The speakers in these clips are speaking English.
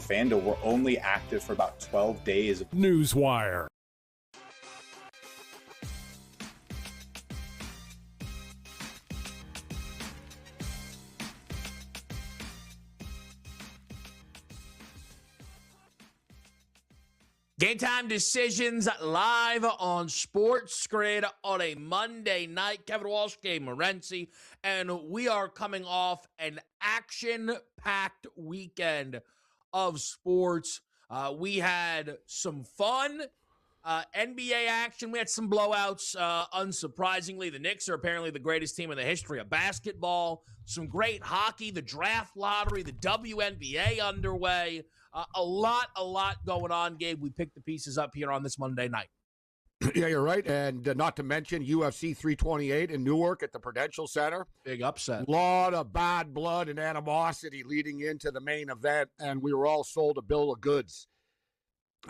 and FanDuel were only active for about 12 days. Newswire. Game time decisions live on SportsGrid on a Monday night. Kevin Walsh, Gabriel Morency, and we are coming off an action-packed weekend of sports. We had some fun NBA action. We had some blowouts. Unsurprisingly, the Knicks are apparently the greatest team in the history of basketball. Some great hockey, the draft lottery, the WNBA underway. A lot going on, Gabe. We picked the pieces up here on this Monday night. Yeah, you're right. And not to mention UFC 328 in Newark at the Prudential Center. Big upset. A lot of bad blood and animosity leading into the main event, and we were all sold a bill of goods.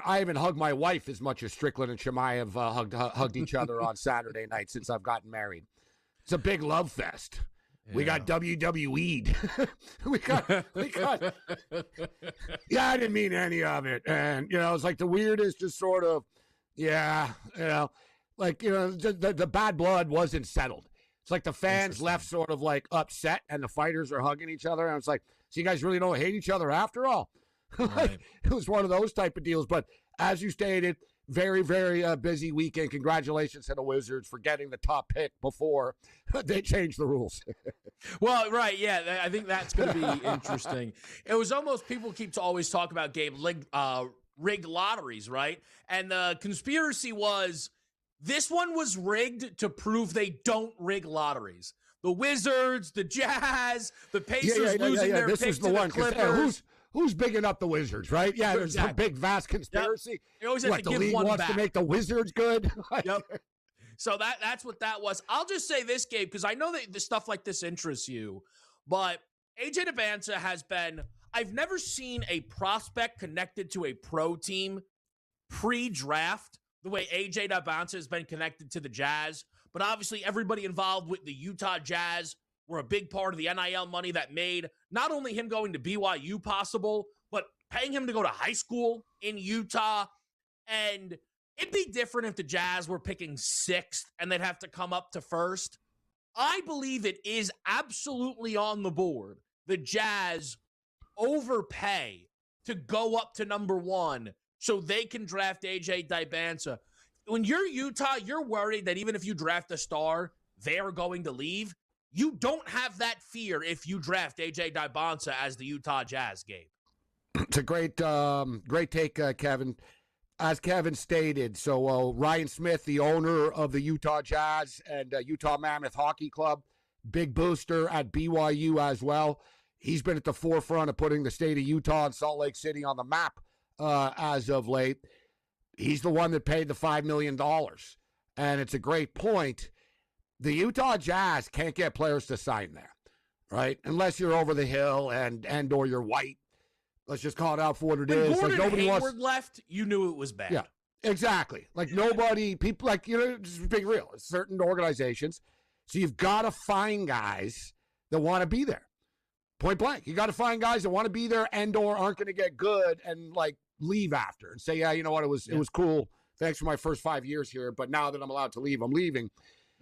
I haven't hugged my wife as much as Strickland and Shammai have hugged each other on Saturday night since I've gotten married. It's a big love fest. Yeah. We got WWE'd. we got. Yeah, I didn't mean any of it, and it's like the weirdest, just sort of, the bad blood wasn't settled. It's like the fans left sort of like upset, and the fighters are hugging each other, and it's like, so you guys really don't hate each other after all? Right. It was one of those type of deals. But as you stated, very, very busy weekend. Congratulations to the Wizards for getting the top pick before they changed the rules. Well, right, yeah, I think that's going to be interesting. It was almost, people keep to always talk about, Gabe, rigged lotteries, right? And the conspiracy was, this one was rigged to prove they don't rig lotteries. The Wizards, the Jazz, the Pacers losing their this pick is the to one, the Clippers. Who's bigging up the Wizards, right? Yeah, there's a big, vast conspiracy. Yep. You always have to the give league one wants back. to make the Wizards good? Yep. So that's what that was. I'll just say this, Gabe, because I know that the stuff like this interests you, but AJ Dabansa has been, I've never seen a prospect connected to a pro team pre-draft the way AJ Dabansa has been connected to the Jazz. But obviously everybody involved with the Utah Jazz were a big part of the NIL money that made not only him going to BYU possible, but paying him to go to high school in Utah. And it'd be different if the Jazz were picking sixth and they'd have to come up to first. I believe it is absolutely on the board. The Jazz overpay to go up to number one so they can draft AJ Dabansa. When you're Utah, you're worried that even if you draft a star, they're going to leave. You don't have that fear if you draft AJ Dabansa as the Utah Jazz, Gabe. It's a great take, Kevin. As Kevin stated, so Ryan Smith, the owner of the Utah Jazz and Utah Mammoth Hockey Club, big booster at BYU as well. He's been at the forefront of putting the state of Utah and Salt Lake City on the map as of late. He's the one that paid the $5 million. And it's a great point. The Utah Jazz can't get players to sign there, right? Unless you're over the hill and or you're white. Let's just call it out for what it is. Gordon like nobody Hayward left, you knew it was bad. Yeah, exactly. Like nobody, people like, just being real, it's certain organizations. So you've got to find guys that want to be there. Point blank. You got to find guys that want to be there and or aren't going to get good and like leave after and say, yeah, you know what, it was cool. Thanks for my first 5 years here, but now that I'm allowed to leave, I'm leaving.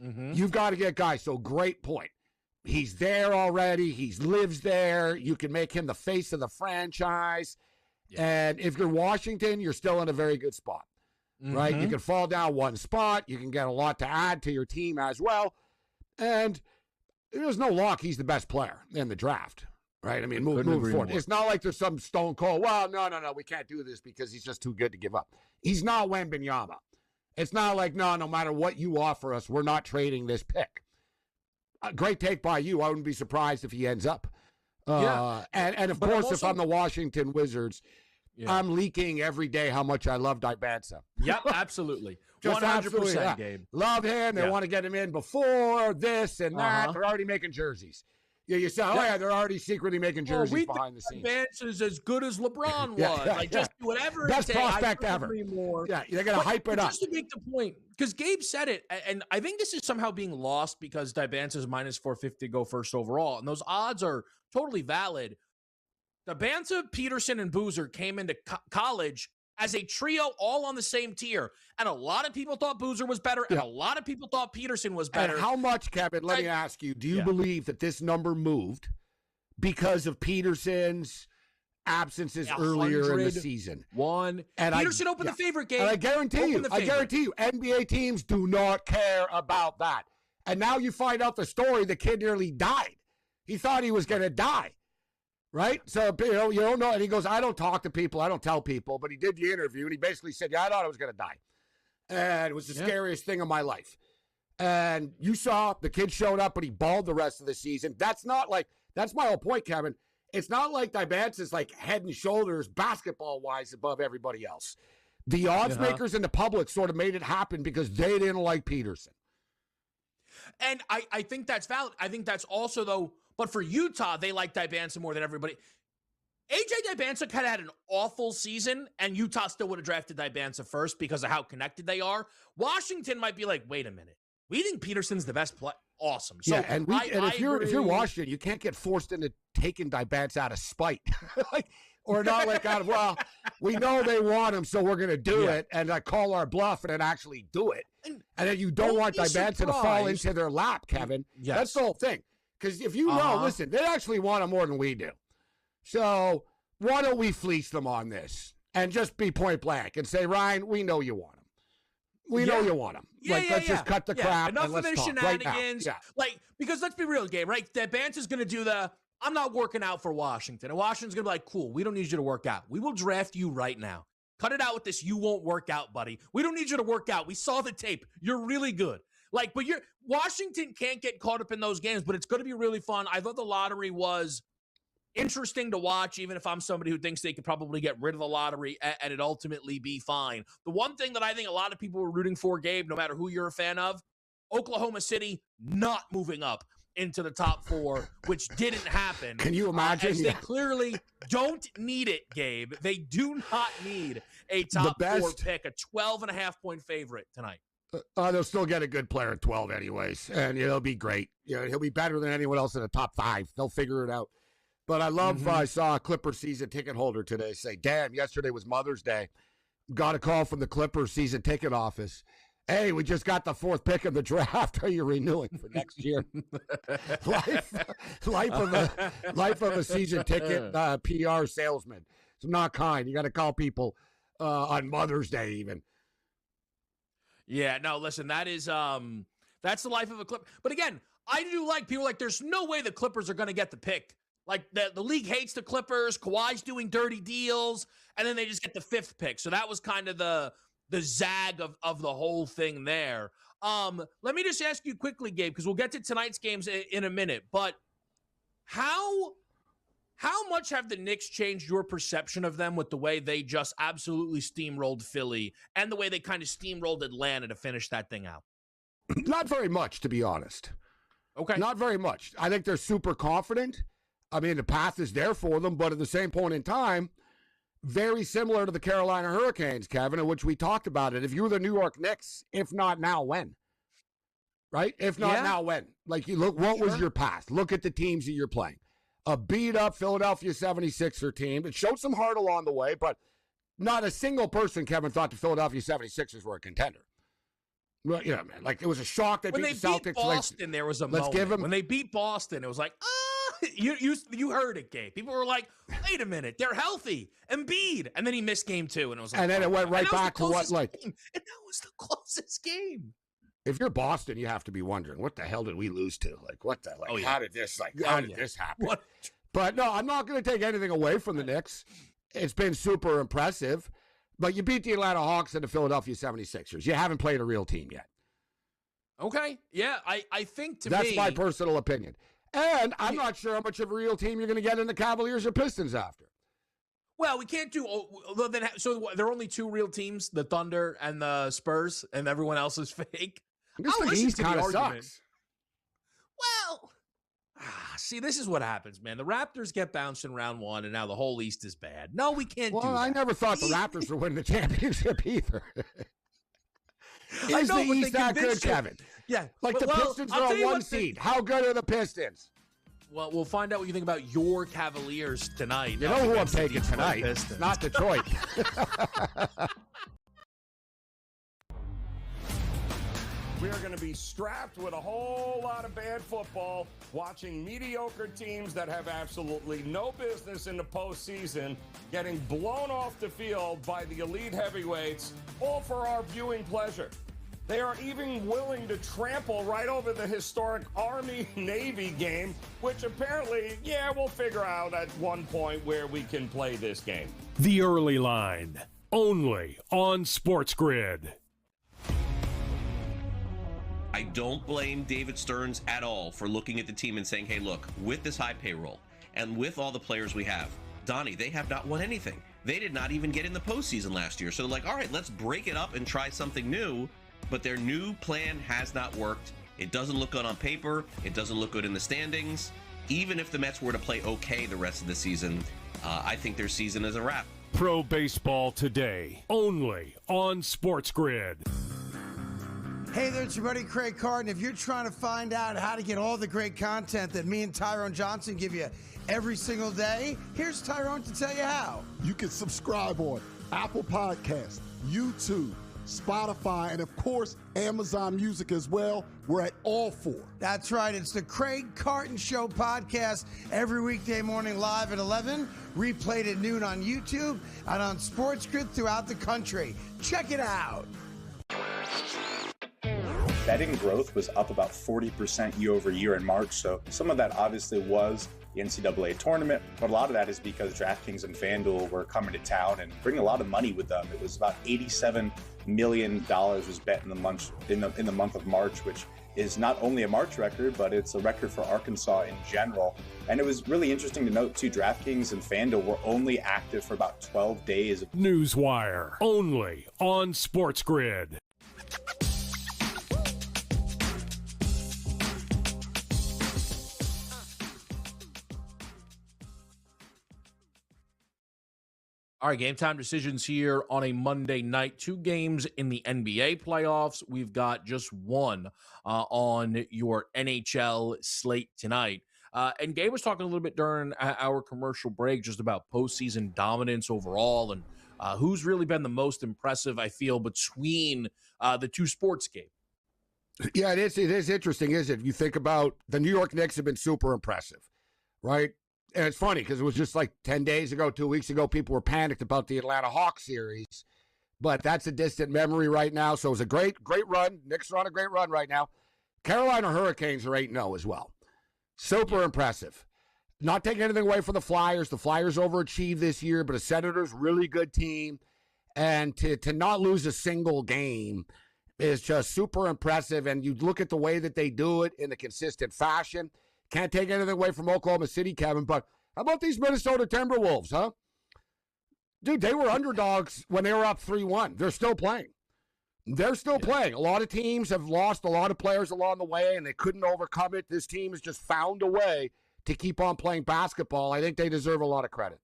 Mm-hmm. You've got to get guys. So great point. He's there already. He lives there. You can make him the face of the franchise. Yeah. And if you're Washington, you're still in a very good spot, right? You can fall down one spot. You can get a lot to add to your team as well. And there's no lock. He's the best player in the draft, right? I mean, moving forward. It's not like there's some stone cold, well, no, we can't do this because he's just too good to give up. He's not Wembanyama. It's not like, no matter what you offer us, we're not trading this pick. A great take by you. I wouldn't be surprised if he ends up. And of course, if I'm the Washington Wizards, I'm leaking every day how much I love Dabansa. Yep, absolutely. 100%, Gabe. Love him. They want to get him in before this and that. They're already making jerseys. Yeah, you say, they're already secretly making jerseys behind the scenes. Dabansa is as good as LeBron was. Just do whatever it takes. Best prospect ever. Yeah, they're going to hype it up. Just to make the point, because Gabe said it, and I think this is somehow being lost because Dabansa is minus 450 to go first overall, and those odds are totally valid. Dabanza, Peterson, and Boozer came into college as a trio all on the same tier. And a lot of people thought Boozer was better, and a lot of people thought Peterson was better. And how much, Kevin, let me ask you, do you believe that this number moved because of Peterson's absences earlier in the season? And Peterson opened the favorite game. And I guarantee you, NBA teams do not care about that. And now you find out the story, the kid nearly died. He thought he was going to die. Right? So, you don't know. And he goes, I don't talk to people. I don't tell people. But he did the interview, and he basically said, I thought I was going to die. And it was the scariest thing of my life. And you saw the kid showed up, and he balled the rest of the season. That's my whole point, Kevin. It's not like Dabanza is like head and shoulders basketball-wise above everybody else. The odds makers and the public sort of made it happen because they didn't like Peterson. And I think that's valid. I think that's also, though, but for Utah, they like Dabanza more than everybody. AJ Dabanza kind of had an awful season, and Utah still would have drafted Dabanza first because of how connected they are. Washington might be like, wait a minute. We think Peterson's the best player. Awesome. So if you're Washington, you can't get forced into taking Dabanza out of spite. Or not like out of, well, we know they want him, so we're going to do it, and call our bluff and then actually do it. And then you don't want Dabanza to fall into their lap, Kevin. Yes. That's the whole thing. Because if you know, listen, they actually want him more than we do. So why don't we fleece them on this and just be point blank and say, Ryan, we know you want him. We know you want him. Let's just cut the crap. Enough and let's of the talk shenanigans. Right now. Because let's be real, Gabe, right? Dabanza's going to do I'm not working out for Washington. And Washington's going to be like, cool, we don't need you to work out. We will draft you right now. Cut it out with this. You won't work out, buddy. We don't need you to work out. We saw the tape. You're really good. But Washington can't get caught up in those games, but it's going to be really fun. I thought the lottery was interesting to watch, even if I'm somebody who thinks they could probably get rid of the lottery and it ultimately be fine. The one thing that I think a lot of people were rooting for, Gabe, no matter who you're a fan of, Oklahoma City not moving up into the top 4, which didn't happen. Can you imagine? They clearly don't need it, Gabe. They do not need a top 4 pick, a 12.5-point favorite tonight. They'll still get a good player at 12 anyways, and it'll be great. He'll be better than anyone else in the top 5. They'll figure it out. But I love, I saw a Clippers season ticket holder today say, damn, yesterday was Mother's Day. Got a call from the Clippers season ticket office. Hey, we just got the 4th pick of the draft. Are you renewing for next year? life of a season ticket PR salesman. It's not kind. You got to call people on Mother's Day even. Yeah, no, listen, that's the life of a Clipper. But again, I do like people there's no way the Clippers are going to get the pick. The league hates the Clippers. Kawhi's doing dirty deals, and then they just get the 5th pick. So that was kind of the zag of the whole thing there. Let me just ask you quickly, Gabe, because we'll get to tonight's games in a minute. But how much have the Knicks changed your perception of them with the way they just absolutely steamrolled Philly and the way they kind of steamrolled Atlanta to finish that thing out? Not very much, to be honest. Okay. Not very much. I think they're super confident. I mean, the path is there for them, but at the same point in time, very similar to the Carolina Hurricanes, Kevin, in which we talked about it. If you were the New York Knicks, if not now, when? Right? If not now, when? You look, what was your past? Look at the teams that you're playing. A beat-up Philadelphia 76er team. It showed some heart along the way, but not a single person, Kevin, thought the Philadelphia 76ers were a contender. Well, man, it was a shock they beat the Celtics. When they beat Boston, there was a moment. When they beat Boston, it was like, you heard it, Gabe. People were like, wait a minute, they're healthy. Embiid. And then he missed game 2, and it was like, and then it went right back to what, and that was the closest game. If you're Boston, you have to be wondering, what the hell did we lose to? What the, how did this, how did this happen? What? But no, I'm not going to take anything away from the Knicks. It's been super impressive. But you beat the Atlanta Hawks and the Philadelphia 76ers. You haven't played a real team yet. Okay. Yeah, I think that's my personal opinion. And I'm not sure how much of a real team you're going to get in the Cavaliers or Pistons after. Well, we can't do so there are only 2 real teams, the Thunder and the Spurs, and everyone else is fake. The East kind of sucks. Well, see, this is what happens, man. The Raptors get bounced in round 1, and now the whole East is bad. No, we can't do that. Well, I never thought the Raptors would win the championship either. Is the East that good, Kevin? Yeah. The Pistons are a 1 seed. How good are the Pistons? Well, we'll find out what you think about your Cavaliers tonight. You know who I'm taking tonight? Pistons. Not Detroit. We are going to be strapped with a whole lot of bad football, watching mediocre teams that have absolutely no business in the postseason getting blown off the field by the elite heavyweights, all for our viewing pleasure. They are even willing to trample right over the historic Army-Navy game, which apparently, we'll figure out at one point where we can play this game. The Early Line, only on SportsGrid. I don't blame David Stearns at all for looking at the team and saying, hey, look, with this high payroll and with all the players we have, Donnie, they have not won anything. They did not even get in the postseason last year. So they're like, all right, let's break it up and try something new. But their new plan has not worked. It doesn't look good on paper. It doesn't look good in the standings. Even if the Mets were to play okay the rest of the season, I think their season is a wrap. Pro Baseball Today, only on SportsGrid. Hey there, it's your buddy Craig Carton. If you're trying to find out how to get all the great content that me and Tyrone Johnson give you every single day, here's Tyrone to tell you how. You can subscribe on Apple Podcasts, YouTube, Spotify, and of course, Amazon Music as well. We're at all four. That's right. It's the Craig Carton Show podcast every weekday morning live at 11, replayed at noon on YouTube and on SportsGrid throughout the country. Check it out. Betting growth was up about 40% year over year in March. So some of that obviously was the NCAA tournament, but a lot of that is because DraftKings and FanDuel were coming to town and bringing a lot of money with them. It was about $87 million was bet in the month of March, which is not only a March record, but it's a record for Arkansas in general. And it was really interesting to note too, DraftKings and FanDuel were only active for about 12 days. Newswire, only on SportsGrid. All right, game time decisions here on a Monday night. 2 games in the NBA playoffs. We've got just one on your NHL slate tonight. And Gabe was talking a little bit during our commercial break just about postseason dominance overall and who's really been the most impressive, I feel, between the two sports games. Yeah, it is interesting, isn't it? You think about the New York Knicks have been super impressive, right? And it's funny because it was just like 10 days ago, 2 weeks ago, people were panicked about the Atlanta Hawks series. But that's a distant memory right now. So it was a great run. Knicks are on a great run right now. Carolina Hurricanes are 8-0 as well. Super impressive. Not taking anything away from the Flyers. The Flyers overachieved this year, but the Senators, really good team. And to not lose a single game is just super impressive. And you look at the way that they do it in a consistent fashion. Can't take anything away from Oklahoma City, Kevin, but how about these Minnesota Timberwolves, huh? Dude, they were underdogs when they were up 3-1. They're still playing. They're still playing. A lot of teams have lost a lot of players along the way, and they couldn't overcome it. This team has just found a way to keep on playing basketball. I think they deserve a lot of credit.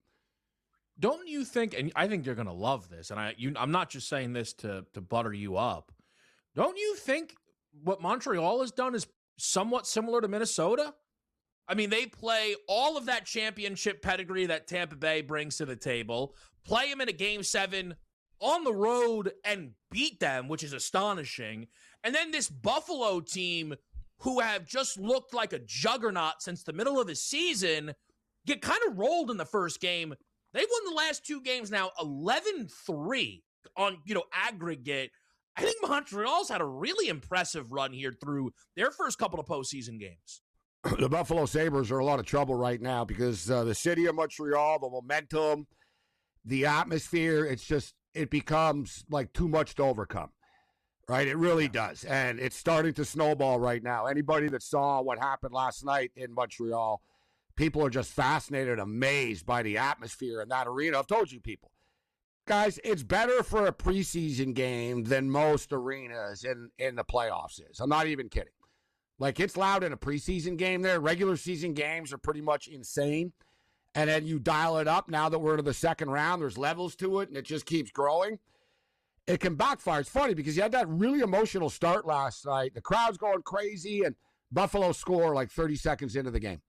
Don't you think, and I think you're going to love this, and I'm not just saying this to butter you up. Don't you think what Montreal has done is somewhat similar to Minnesota? I mean, they play all of that championship pedigree that Tampa Bay brings to the table, play them in a Game 7 on the road and beat them, which is astonishing. And then this Buffalo team, who have just looked like a juggernaut since the middle of the season, get kind of rolled in the first game. They've won the last 2 games now 11-3 on, aggregate. I think Montreal's had a really impressive run here through their first couple of postseason games. The Buffalo Sabres are in a lot of trouble right now because the city of Montreal, the momentum, the atmosphere, it becomes like too much to overcome, right? It really does. And it's starting to snowball right now. Anybody that saw what happened last night in Montreal, people are just fascinated, amazed by the atmosphere in that arena. I've told you people. Guys, it's better for a preseason game than most arenas in the playoffs is. I'm not even kidding. Like, it's loud in a preseason game there. Regular season games are pretty much insane. And then you dial it up now that we're into the second round. There's levels to it, and it just keeps growing. It can backfire. It's funny because you had that really emotional start last night. The crowd's going crazy, and Buffalo score like 30 seconds into the game.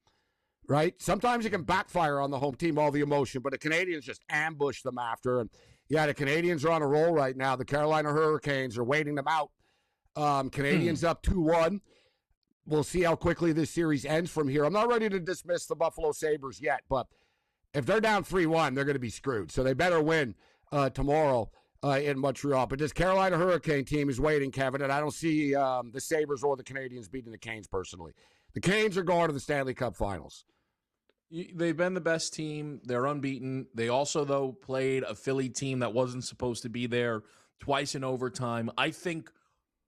right? Sometimes it can backfire on the home team, all the emotion, but the Canadians just ambush them after. And yeah, the Canadians are on a roll right now. The Carolina Hurricanes are waiting them out. Canadians up 2-1. We'll see how quickly this series ends from here. I'm not ready to dismiss the Buffalo Sabres yet, but if they're down 3-1, they're going to be screwed. So they better win tomorrow in Montreal. But this Carolina Hurricane team is waiting, Kevin, and I don't see the Sabres or the Canadians beating the Canes personally. The Canes are going to the Stanley Cup Finals. They've been the best team. They're unbeaten. They also, though, played a Philly team that wasn't supposed to be there twice in overtime. I think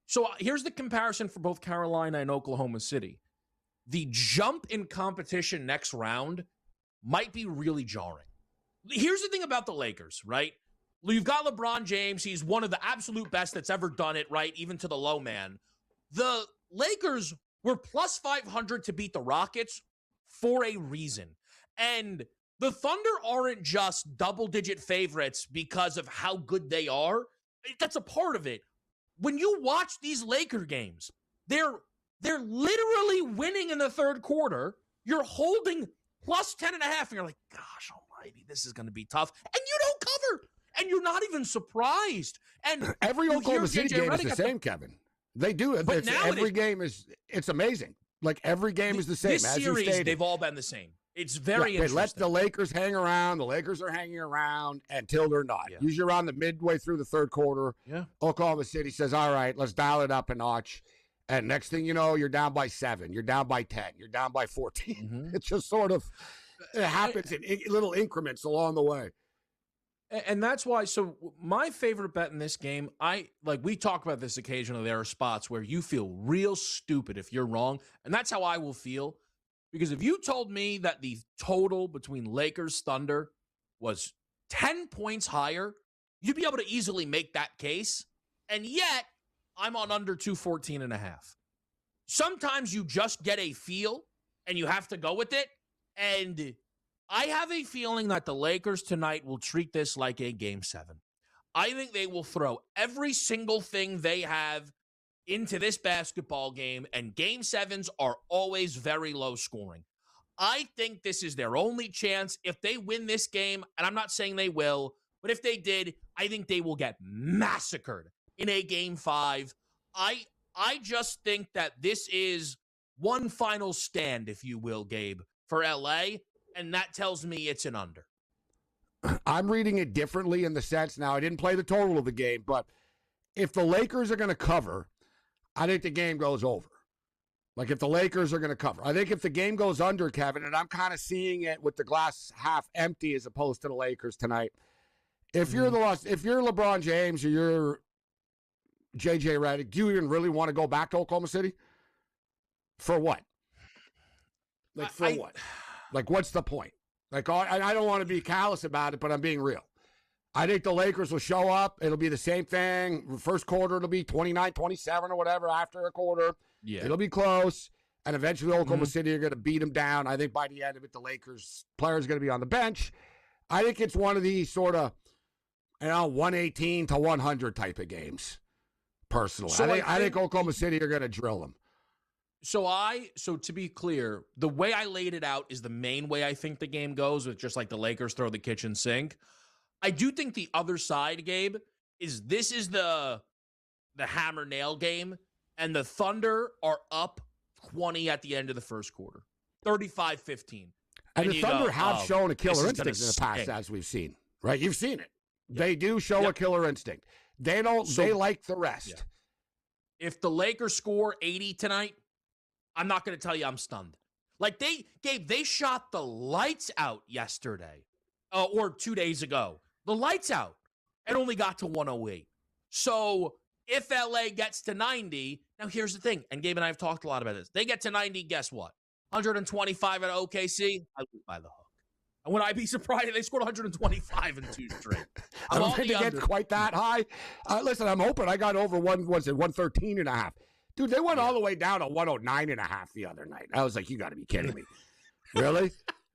so. Here's the comparison for both Carolina and Oklahoma City. The jump in competition next round might be really jarring. Here's the thing about the Lakers, right? You've got LeBron James. He's one of the absolute best that's ever done it, right? Even to the low man. The Lakers were plus 500 to beat the Rockets for a reason. And the Thunder aren't just double-digit favorites because of how good they are. That's a part of it. When you watch these Laker games, they're literally winning in the third quarter. You're holding plus 10.5, and you're like, gosh almighty, this is going to be tough. And you don't cover, and you're not even surprised. And every Oklahoma City game is the same, Kevin. They do it. But now every game is amazing. Like every game is the same. This as series, you stated. they've all been the same. It's very interesting. They let the Lakers hang around. The Lakers are hanging around until they're not. Yeah. Usually around the midway through the third quarter, Oklahoma City says, all right, let's dial it up a notch. And next thing you know, you're down by 7. You're down by 10. You're down by 14. Mm-hmm. It's just sort of, it happens in little increments along the way. And that's why, so my favorite bet in this game, we talk about this occasionally, there are spots where you feel real stupid if you're wrong, and that's how I will feel, because if you told me that the total between Lakers Thunder was 10 points higher, you'd be able to easily make that case, and yet I'm on under 214.5. Sometimes you just get a feel, and you have to go with it, and I have a feeling that the Lakers tonight will treat this like a Game 7. I think they will throw every single thing they have into this basketball game, and Game 7s are always very low scoring. I think this is their only chance. If they win this game, and I'm not saying they will, but if they did, I think they will get massacred in a Game 5. I just think that this is one final stand, if you will, Gabe, for LA. And that tells me it's an under. I'm reading it differently in the sense, now I didn't play the total of the game, but if the Lakers are going to cover, I think the game goes over. Like if the Lakers are going to cover. I think if the game goes under, Kevin, and I'm kind of seeing it with the glass half empty as opposed to the Lakers tonight. If you're if you're LeBron James or you're JJ Redick, do you even really want to go back to Oklahoma City? For what? Like for what? Like, what's the point? Like, I don't want to be callous about it, but I'm being real. I think the Lakers will show up. It'll be the same thing. First quarter, it'll be 29-27 or whatever after a quarter. Yeah. It'll be close. And eventually, Oklahoma City are going to beat them down. I think by the end of it, the Lakers players are going to be on the bench. I think it's one of these sort of, 118 to 100 type of games, personally. So I think Oklahoma City are going to drill them. So to be clear, the way I laid it out is the main way I think the game goes, with just like the Lakers throw the kitchen sink. I do think the other side, Gabe, is this is the hammer nail game, and the Thunder are up 20 at the end of the first quarter, 35-15. And the Thunder have shown a killer instinct in the past, as we've seen, right? You've seen it. Yep. They do show a killer instinct. They don't. They like the rest. Yeah. If the Lakers score 80 tonight, I'm not going to tell you I'm stunned. Like they shot the lights out yesterday or 2 days ago. The lights out and only got to 108. So if LA gets to 90, now here's the thing, and Gabe and I have talked a lot about this. They get to 90, guess what? 125 at OKC, I lose by the hook. And would I be surprised if they scored 125 in 2 straight? I don't think they get quite that high. Listen, I'm hoping I got over 113.5. Dude, they went all the way down to 109.5 the other night. I was like, you got to be kidding me. Really?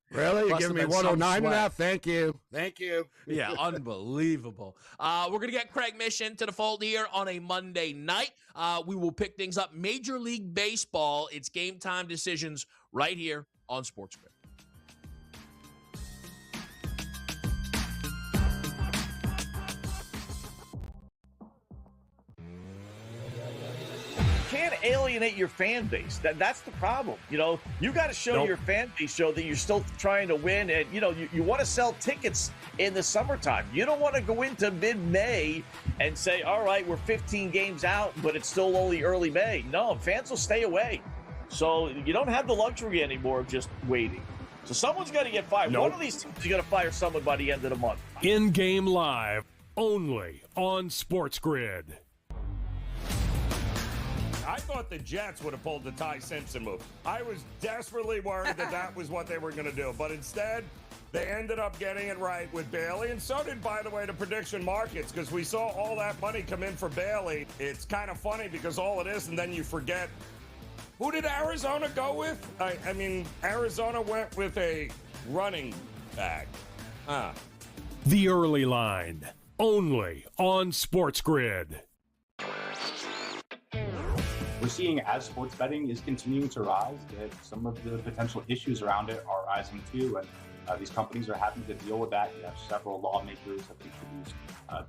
Really? You're giving me 109.5? Thank you. Thank you. Yeah, unbelievable. We're going to get Craig Mission to the fold here on a Monday night. We will pick things up. Major League Baseball, it's game time decisions right here on SportsGrid. can't alienate your fan base. That's the problem. You know, you got to show your fan base that you're still trying to win, and you want to sell tickets in the summertime. You don't want to go into mid-May and say, all right, we're 15 games out, but it's still only early May. No, fans will stay away. So you don't have the luxury anymore of just waiting. So someone's got to get fired. One of these teams is going to fire someone by the end of the month. In-game live, only on SportsGrid. I thought the Jets would have pulled the Ty Simpson move. I was desperately worried that was what they were going to do. But instead, they ended up getting it right with Bailey. And so did, by the way, the prediction markets, because we saw all that money come in for Bailey. It's kind of funny because all it is, and then you forget. Who did Arizona go with? I mean, Arizona went with a running back. The Early Line, only on SportsGrid. We're seeing, as sports betting is continuing to rise, that some of the potential issues around it are rising too, and these companies are having to deal with that. You have several lawmakers have introduced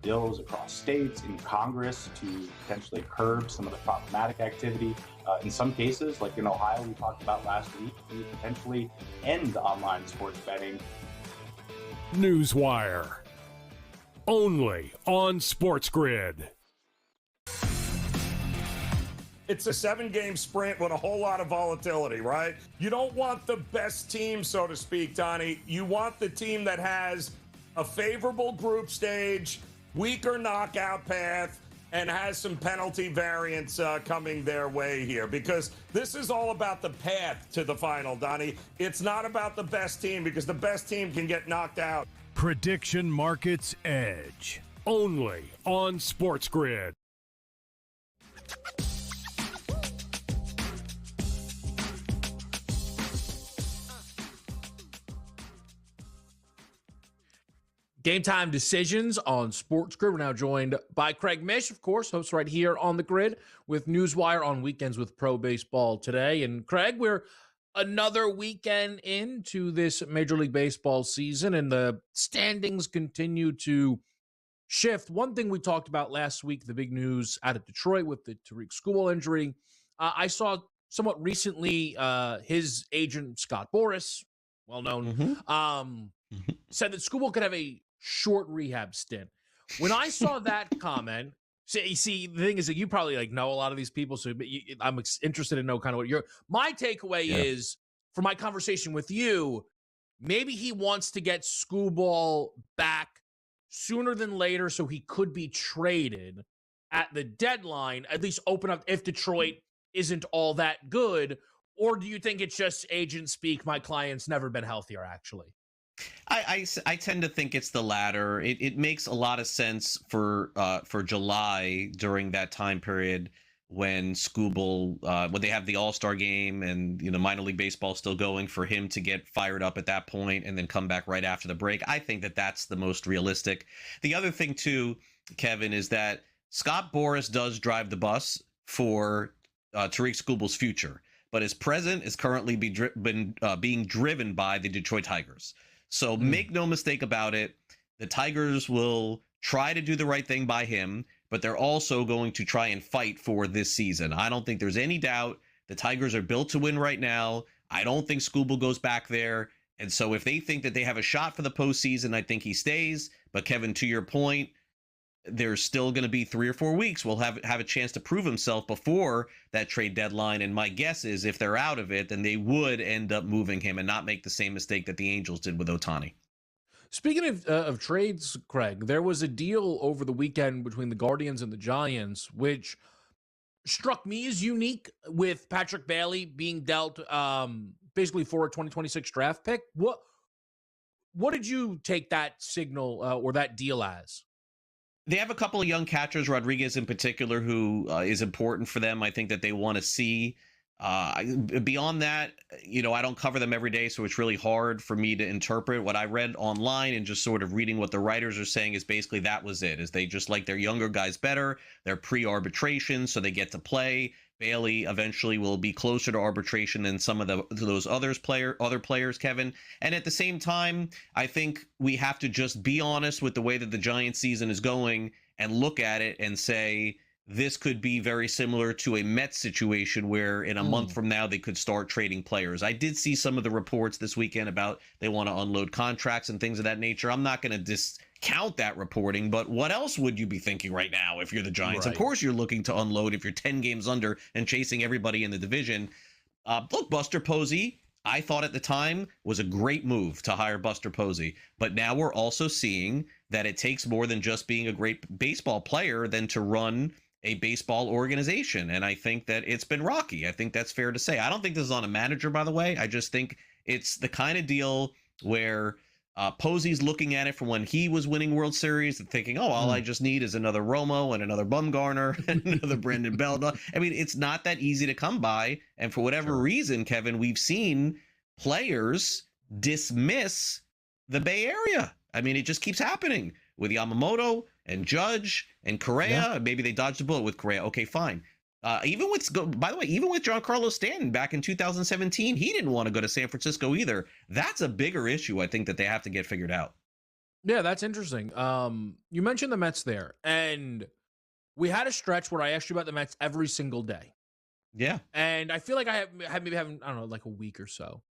bills across states in Congress to potentially curb some of the problematic activity. In some cases, like in Ohio, we talked about last week, to potentially end online sports betting. Newswire, only on SportsGrid. It's a 7-game sprint with a whole lot of volatility, right? You don't want the best team, so to speak, Donnie. You want the team that has a favorable group stage, weaker knockout path, and has some penalty variance coming their way here. Because this is all about the path to the final, Donnie. It's not about the best team, because the best team can get knocked out. Prediction Markets Edge, only on SportsGrid. Game Time Decisions on SportsGrid. We're now joined by Craig Mish, of course, host right here on the grid with Newswire on Weekends with Pro Baseball today. And Craig, we're another weekend into this Major League Baseball season, and the standings continue to shift. One thing we talked about last week, the big news out of Detroit with the Tariq Skubal injury. I saw somewhat recently his agent, Scott Boras, well known, said that Skubal could have a short rehab stint. When I saw that comment, see, the thing is that you probably know a lot of these people, so I'm interested to know kind of what my takeaway is from my conversation with you. Maybe he wants to get Skubal back sooner than later, so he could be traded at the deadline, at least open up if Detroit isn't all that good. Or do you think it's just agent speak? My client's never been healthier, actually. I tend to think it's the latter. It makes a lot of sense for July during that time period when Skubal, when they have the All-Star game and minor league baseball still going, for him to get fired up at that point and then come back right after the break. I think that that's the most realistic. The other thing too, Kevin, is that Scott Boras does drive the bus for Tariq Skubal's future, but his present is currently being driven by the Detroit Tigers. So make no mistake about it, the Tigers will try to do the right thing by him, but they're also going to try and fight for this season. I don't think there's any doubt the Tigers are built to win right now. I don't think Skubal goes back there. And so if they think that they have a shot for the postseason, I think he stays. But Kevin, to your point, there's still going to be 3 or 4 weeks. We'll have a chance to prove himself before that trade deadline. And my guess is if they're out of it, then they would end up moving him and not make the same mistake that the Angels did with Ohtani. Speaking of trades, Craig, there was a deal over the weekend between the Guardians and the Giants, which struck me as unique, with Patrick Bailey being dealt basically for a 2026 draft pick. What did you take that signal or that deal as? They have a couple of young catchers, Rodriguez in particular, who is important for them. I think that they want to see. Beyond that, I don't cover them every day, so it's really hard for me to interpret. What I read online and just sort of reading what the writers are saying is basically that was it, is they just like their younger guys better. They're pre-arbitration, so they get to play. Bailey eventually will be closer to arbitration than some of those other players, Kevin. And at the same time, I think we have to just be honest with the way that the Giants season is going and look at it and say, this could be very similar to a Mets situation where in a month from now they could start trading players. I did see some of the reports this weekend about they want to unload contracts and things of that nature. I'm not going to discount that reporting, but what else would you be thinking right now if you're the Giants? Right. Of course you're looking to unload if you're 10 games under and chasing everybody in the division. Look, Buster Posey, I thought at the time was a great move to hire Buster Posey, but now we're also seeing that it takes more than just being a great baseball player than to run a baseball organization. And I think that it's been rocky. I think that's fair to say. I don't think this is on a manager, by the way. I just think it's the kind of deal where Posey's looking at it from when he was winning World Series and thinking, oh, all I just need is another Romo and another Bumgarner and another Brendan Bell. I mean, it's not that easy to come by. And for whatever reason, Kevin, we've seen players dismiss the Bay Area. I mean, it just keeps happening with Yamamoto and Judge and Correa. Yeah. Maybe they dodged the bullet with Correa. Okay, fine. Even with Giancarlo Stanton back in 2017, he didn't want to go to San Francisco either. That's a bigger issue, I think, that they have to get figured out. Yeah, that's interesting. You mentioned the Mets there, and we had a stretch where I asked you about the Mets every single day. Yeah. And I feel like I haven't, I don't know, like a week or so.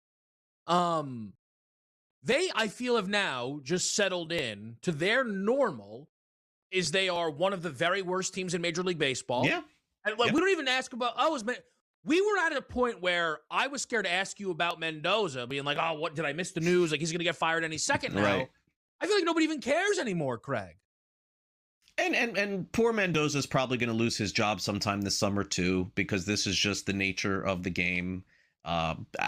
They, I feel, have now just settled in to their normal is they are one of the very worst teams in Major League Baseball. Yeah. And we don't even ask about, we were at a point where I was scared to ask you about Mendoza, being like, oh, what, did I miss the news? Like, he's going to get fired any second now. Right. I feel like nobody even cares anymore, Craig. And poor Mendoza's probably going to lose his job sometime this summer, too, because this is just the nature of the game.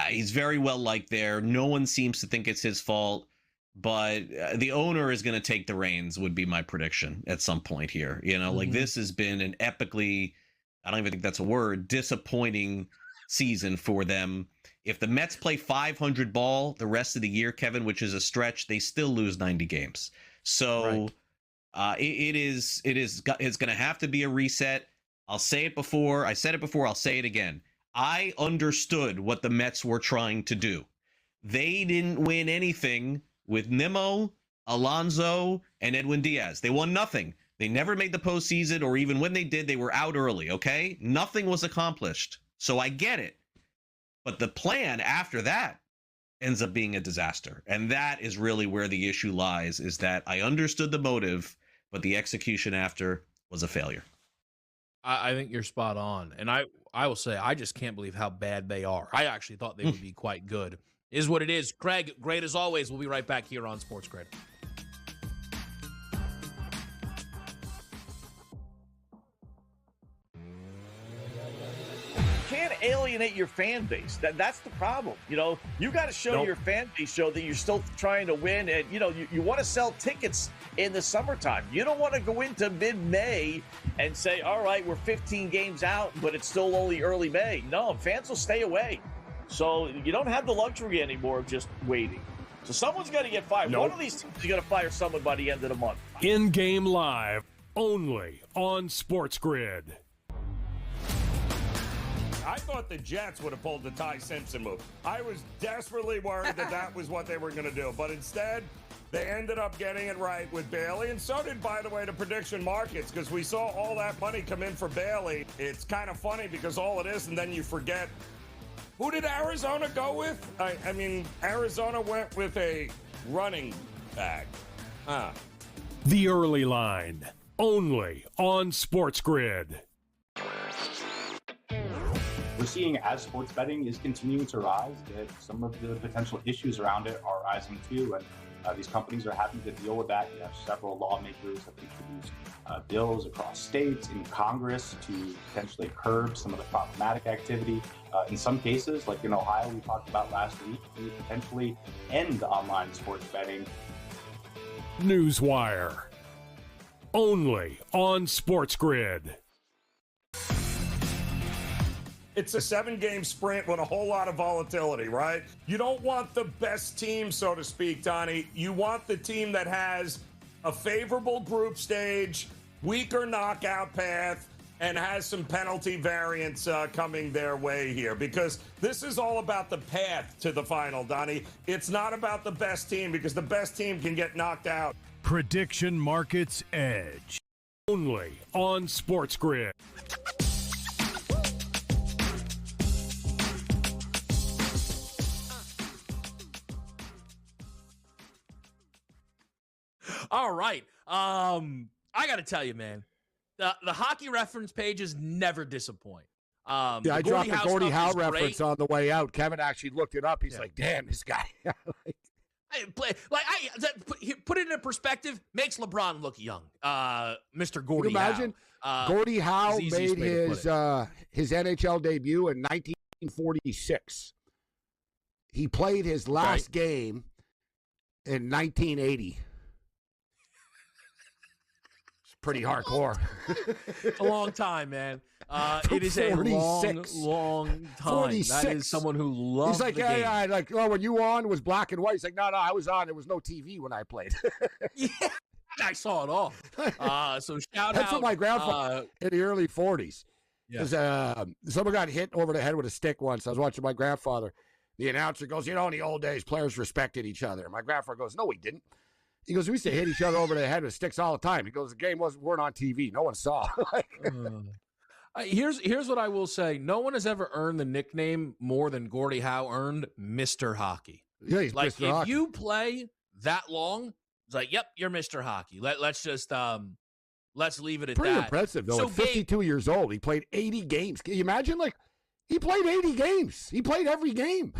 He's very well liked there. No one seems to think it's his fault, but the owner is going to take the reins would be my prediction at some point here. You know, like this has been an epically, I don't even think that's a word, disappointing season for them. If the Mets play 500 ball the rest of the year, Kevin, which is a stretch, they still lose 90 games. So it's going to have to be a reset. I'll say it before. I said it before. I'll say it again. I understood what the Mets were trying to do. They didn't win anything with Nimmo, Alonso, and Edwin Diaz. They won nothing. They never made the postseason, or even when they did, they were out early, okay? Nothing was accomplished. So I get it. But the plan after that ends up being a disaster. And that is really where the issue lies, is that I understood the motive, but the execution after was a failure. I think you're spot on. And I will say, I just can't believe how bad they are. I actually thought they would be quite good. Is what it is. Craig, great as always. We'll be right back here on SportsGrid. Can't alienate your fan base. That's the problem. You know, you got to show your fan base that you're still trying to win, and you want to sell tickets in the summertime. You don't want to go into mid-May and say, all right, we're 15 games out, but it's still only early May. No, fans will stay away. So you don't have the luxury anymore of just waiting. So someone's got to get fired. One of these teams is going to fire someone by the end of the month. In-game live, only on SportsGrid. I thought the Jets would have pulled the Ty Simpson move. I was desperately worried that was what they were going to do. But instead, they ended up getting it right with Bailey. And so did, by the way, the prediction markets, because we saw all that money come in for Bailey. It's kind of funny because all it is, and then you forget. Who did Arizona go with? I mean, Arizona went with a running back. The Early Line, only on SportsGrid. We're seeing as sports betting is continuing to rise, that some of the potential issues around it are rising too. And these companies are having to deal with that. You have several lawmakers have introduced bills across states in Congress to potentially curb some of the problematic activity. In some cases, like in Ohio, we talked about last week, to potentially end online sports betting. Newswire, only on SportsGrid. It's a 7-game sprint with a whole lot of volatility, right? You don't want the best team, so to speak, Donnie. You want the team that has a favorable group stage, weaker knockout path, and has some penalty variance coming their way here, because this is all about the path to the final, Donnie. It's not about the best team, because the best team can get knocked out. Prediction Markets Edge. Only on SportsGrid. All right. I got to tell you, man, the hockey reference pages never disappoint. I dropped the Gordie Howe reference on the way out. Kevin actually looked it up. He's like, damn, this guy. Put it in perspective, makes LeBron look young. Mr. Gordie Howe. Can you imagine? Gordie Howe made his NHL debut in 1946. He played his last game in 1980. It's pretty hardcore. A long time, man. It is a long time. 46. That is someone who loves the game. He's like, oh, when you on, it was black and white. He's like, no, I was on. There was no TV when I played. Yeah, I saw it all. So shout out. That's what my grandfather in the early 40s. Yeah. Someone got hit over the head with a stick once. I was watching my grandfather. The announcer goes, in the old days, players respected each other. My grandfather goes, no, we didn't. He goes, we used to hit each other over the head with sticks all the time. He goes, the game weren't on TV. No one saw. Here's what I will say. No one has ever earned the nickname more than Gordie Howe earned Mr. Hockey. Yeah, he's like, Mr. if Hockey. you play that long, it's like, yep, you're Mr. Hockey. Let's just let's leave it at Pretty that. impressive, though. So At 52 years old, he played 80 games. Can you imagine? He played 80 games. He played every game.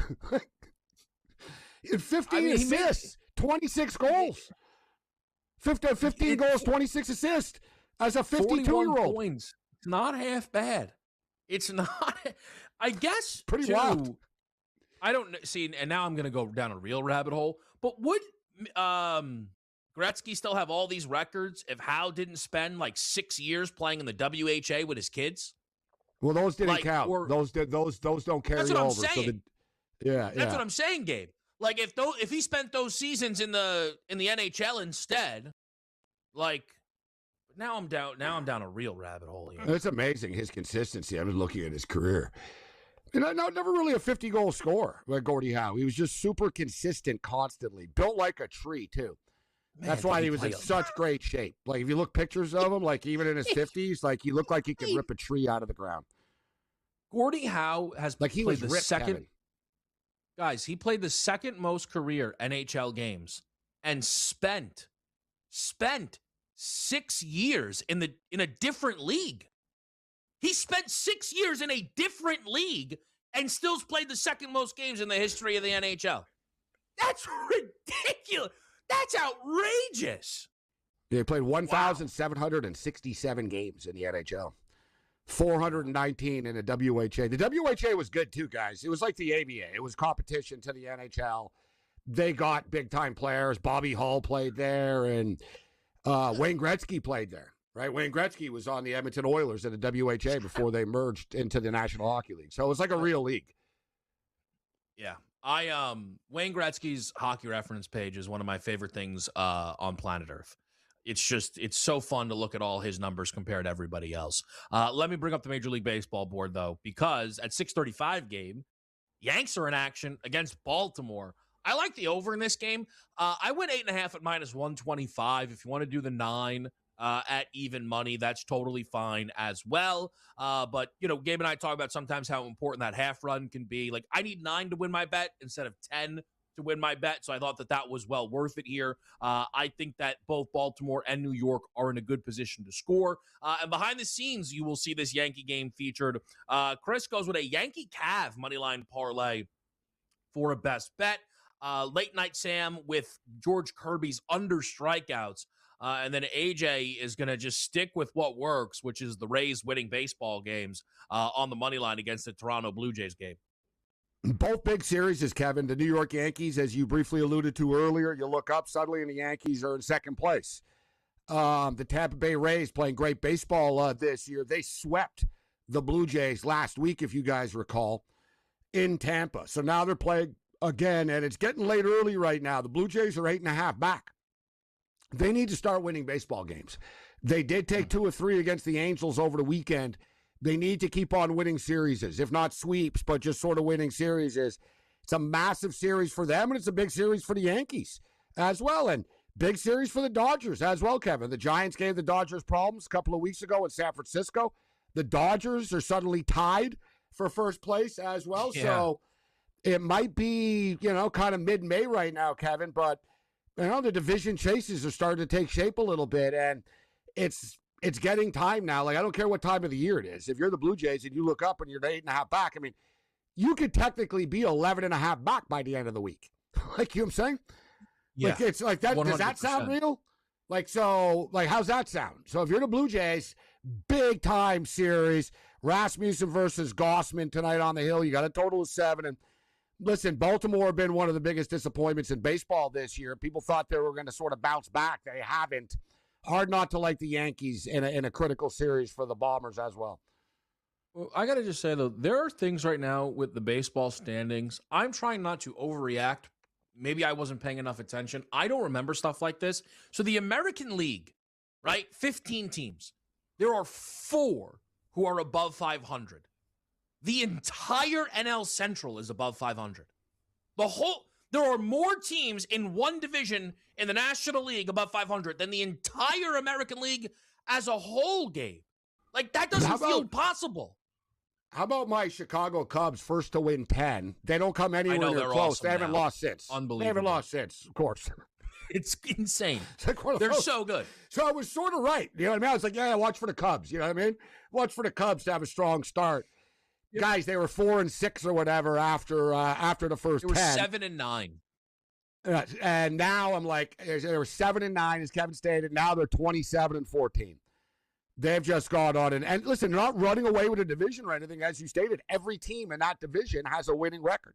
He had 15 assists, 26 goals. 15 goals, 26 assists as a 52-year-old. Points. It's not half bad. It's not. I guess. Pretty wild. I don't see, and now I'm going to go down a real rabbit hole. But would Gretzky still have all these records if Howe didn't spend 6 years playing in the WHA with his kids? Well, those didn't count. Those don't carry over. That's what I'm saying. That's what I'm saying, Gabe. If he spent those seasons in the NHL instead, now I'm down a real rabbit hole here. It's amazing his consistency. I've been looking at his career. Never really a 50-goal scorer like Gordie Howe. He was just super consistent constantly. Built like a tree, too. Man, that's why he was in such great shape. If you look pictures of him, even in his 50s, he looked like he could rip a tree out of the ground. Gordie Howe has played the second. Kevin. Guys, he played the second most career NHL games and spent 6 years in a different league. He spent 6 years in a different league and still played the second most games in the history of the NHL. That's ridiculous. That's outrageous. He played 1,767 games in the NHL. 419 in the WHA. The WHA was good too, guys. It was like the ABA. It was competition to the NHL. They got big-time players. Bobby Hull played there, and Wayne Gretzky played there, right? Wayne Gretzky was on the Edmonton Oilers in the WHA before they merged into the National Hockey League. So it was like a real league. Yeah. Wayne Gretzky's hockey reference page is one of my favorite things on planet Earth. It's so fun to look at all his numbers compared to everybody else. Let me bring up the Major League Baseball board, though, because at 6:35 game, Yanks are in action against Baltimore. I like the over in this game. I went 8.5 at -125. If you want to do the 9 at even money, that's totally fine as well. But, Gabe and I talk about sometimes how important that half run can be. I need 9 to win my bet instead of 10 to win my bet, so I thought that was well worth it here. I think that both Baltimore and New York are in a good position to score. And behind the scenes, you will see this Yankee game featured. Chris goes with a Yankee Cav moneyline parlay for a best bet. Late Night Sam with George Kirby's under strikeouts. And then AJ is going to just stick with what works, which is the Rays winning baseball games on the money line against the Toronto Blue Jays game. Both big series, Kevin. The New York Yankees, as you briefly alluded to earlier, you look up suddenly and the Yankees are in second place. The Tampa Bay Rays playing great baseball this year. They swept the Blue Jays last week, if you guys recall, in Tampa. So now they're playing again, and it's getting late early right now. The Blue Jays are 8.5 back. They need to start winning baseball games. They did take 2 or 3 against the Angels over the weekend. They need to keep on winning series, if not sweeps, but just sort of winning series. It's a massive series for them, and it's a big series for the Yankees as well. And Big series for the Dodgers as well, Kevin. The Giants gave the Dodgers problems a couple of weeks ago in San Francisco. The Dodgers are suddenly tied for first place as well. Yeah. So it might be, kind of mid-May right now, Kevin, but the division chases are starting to take shape a little bit, and it's getting time now. Like, I don't care what time of the year it is. If you're the Blue Jays and you look up and you're 8.5 back, I mean, you could technically be 11.5 back by the end of the week. Like, you know what I'm saying? Yeah. Like, it's like that. 100%. Does that sound real? How's that sound? So if you're the Blue Jays, big time series, Rasmussen versus Gossman tonight on the Hill. You got a total of 7. And listen, Baltimore have been one of the biggest disappointments in baseball this year. People thought they were going to sort of bounce back. They haven't. Hard not to like the Yankees in a critical series for the Bombers as well. Well, I got to just say, though, there are things right now with the baseball standings. I'm trying not to overreact. Maybe I wasn't paying enough attention. I don't remember stuff like this. So the American League, right? 15 teams. There are 4 who are above 500. The entire NL Central is above 500. There are more teams in one division in the National League above 500 than the entire American League as a whole, Gabe. Like, that doesn't feel possible. How about my Chicago Cubs first to win 10? They don't come anywhere near close. Awesome they haven't now. lost since. Unbelievable. They haven't lost since, of course. It's insane. It's like They're so good. So I was sort of right. You know what I mean? I was like, yeah, watch for the Cubs. You know what I mean? Watch for the Cubs to have a strong start. Yep. Guys, they were 4-6 or whatever after the first 10. They were 7-9. And now I'm like, they were 7-9, as Kevin stated. Now they're 27-14. They've just gone on. And listen, they're not running away with a division or anything. As you stated, every team in that division has a winning record.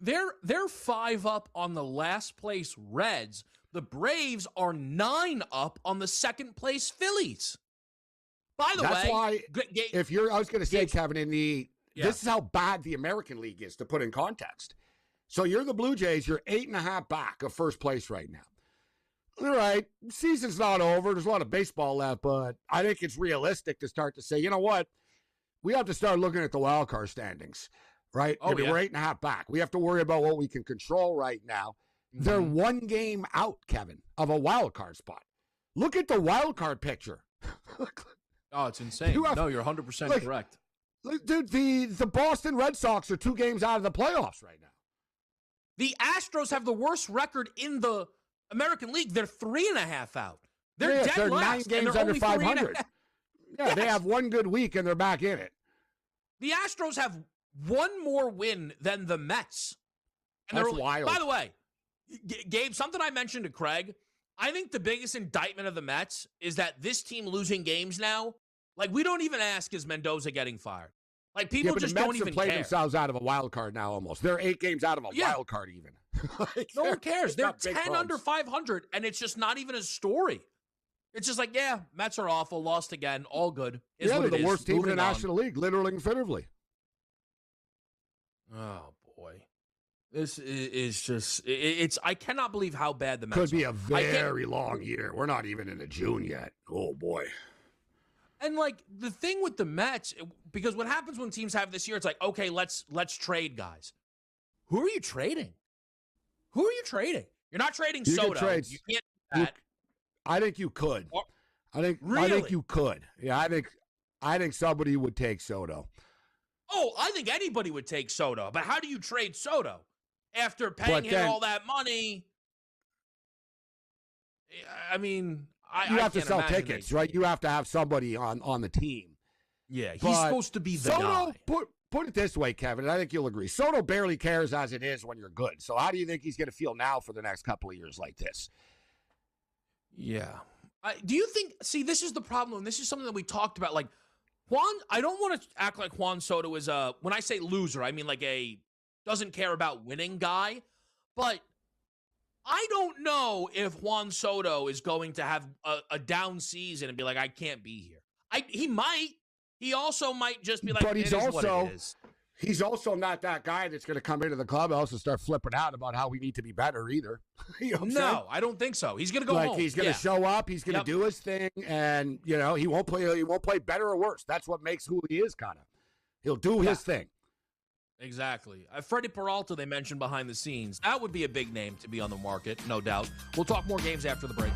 They're 5 up on the last place Reds. The Braves are 9 up on the second place Phillies. By the way, that's why I was going to say, Kevin, this is how bad the American League is, to put in context. So you're the Blue Jays, you're 8.5 back of first place right now. All right, season's not over. There's a lot of baseball left, but I think it's realistic to start to say, you know what? We have to start looking at the wild card standings, right? We're 8.5 back. We have to worry about what we can control right now. Mm-hmm. They're 1 game out, Kevin, of a wild card spot. Look at the wild card picture. Oh, it's insane. You're 100% correct. Dude, the Boston Red Sox are 2 games out of the playoffs right now. The Astros have the worst record in the American League. They're 3.5 out. They're dead last. 9 games under 500. Yeah, They have 1 good week and they're back in it. The Astros have 1 more win than the Mets. And that's wild. By the way, Gabe, something I mentioned to Craig, I think the biggest indictment of the Mets is that this team losing games now, like, we don't even ask, is Mendoza getting fired? Like, people just don't even play care. Themselves out of a wild card now almost. They're 8 games out of a wild card even. No one cares. They're 10 under 500, and it's just not even a story. It's just like, yeah, Mets are awful, lost again, all good. They're the worst team in the National League, literally and figuratively. Oh, boy. This is just, I cannot believe how bad the Mets could be a very long year. We're not even in June yet. Oh, boy. And, like, the thing with the Mets, because what happens when teams have this year, it's like, okay, let's trade guys. Who are you trading? Who are you trading? You're not trading Soto. You can't do that. I think you could. I think you could. Yeah, I think somebody would take Soto. Oh, I think anybody would take Soto. But how do you trade Soto after paying him all that money? I mean, you have to sell tickets, right? You have to have somebody on the team. Yeah, he's supposed to be the guy. Put it this way, Kevin, and I think you'll agree. Soto barely cares as it is when you're good. So how do you think he's going to feel now for the next couple of years like this? Yeah. Do you think, this is the problem, and this is something that we talked about, like, Juan, I don't want to act like Juan Soto is when I say loser, I mean like a doesn't care about winning guy, but I don't know if Juan Soto is going to have a down season and be like, I can't be here. He might. He also might just be like, but he's also not that guy that's going to come into the clubhouse and start flipping out about how we need to be better either. You know no, I don't think so. He's going to go home. He's going to show up. He's going to do his thing, and he won't play. He won't play better or worse. That's what makes who he is. Kind of, he'll do his thing. Exactly. Freddie Peralta, they mentioned behind the scenes. That would be a big name to be on the market, no doubt. We'll talk more games after the break.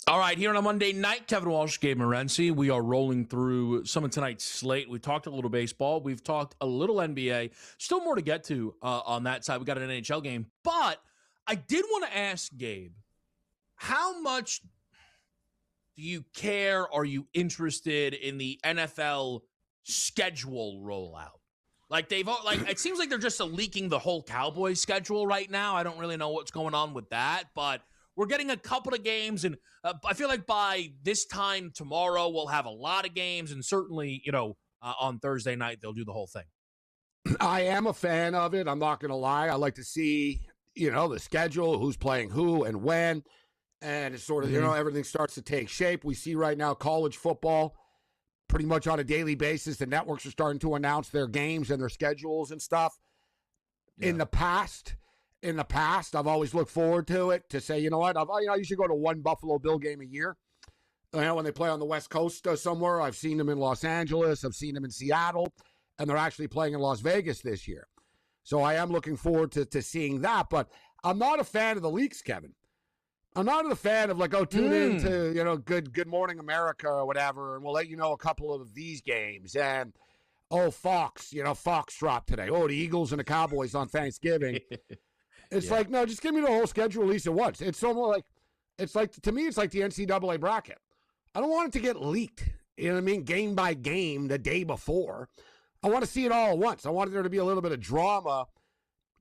All right, here on a Monday night, Kevin Walsh, Gabriel Morency. We are rolling through some of tonight's slate. We talked a little baseball. We've talked a little NBA. Still more to get to on that side. We got an NHL game. But I did want to ask Gabe, how much do you care? Are you interested in the NFL schedule rollout? Like it seems like they're just leaking the whole Cowboys schedule right now. I don't really know what's going on with that, but we're getting a couple of games, and I feel like by this time tomorrow we'll have a lot of games, and certainly, on Thursday night they'll do the whole thing. I am a fan of it. I'm not going to lie. I like to see, the schedule, who's playing who and when, and it's sort of, everything starts to take shape. We see right now college football pretty much on a daily basis. The networks are starting to announce their games and their schedules and stuff. Yeah. In the past, I've always looked forward to it, to say, you know what, I usually go to one Buffalo Bill game a year. When they play on the West Coast somewhere, I've seen them in Los Angeles, I've seen them in Seattle, and they're actually playing in Las Vegas this year. So I am looking forward to seeing that, but I'm not a fan of the leaks, Kevin. I'm not a fan of tune in to, Good Morning America or whatever, and we'll let you know a couple of these games. And, Fox dropped today. The Eagles and the Cowboys on Thanksgiving. It's like, no, just give me the whole schedule at least at once. It's almost to me, it's like the NCAA bracket. I don't want it to get leaked, you know what I mean, game by game the day before. I want to see it all at once. I want there to be a little bit of drama,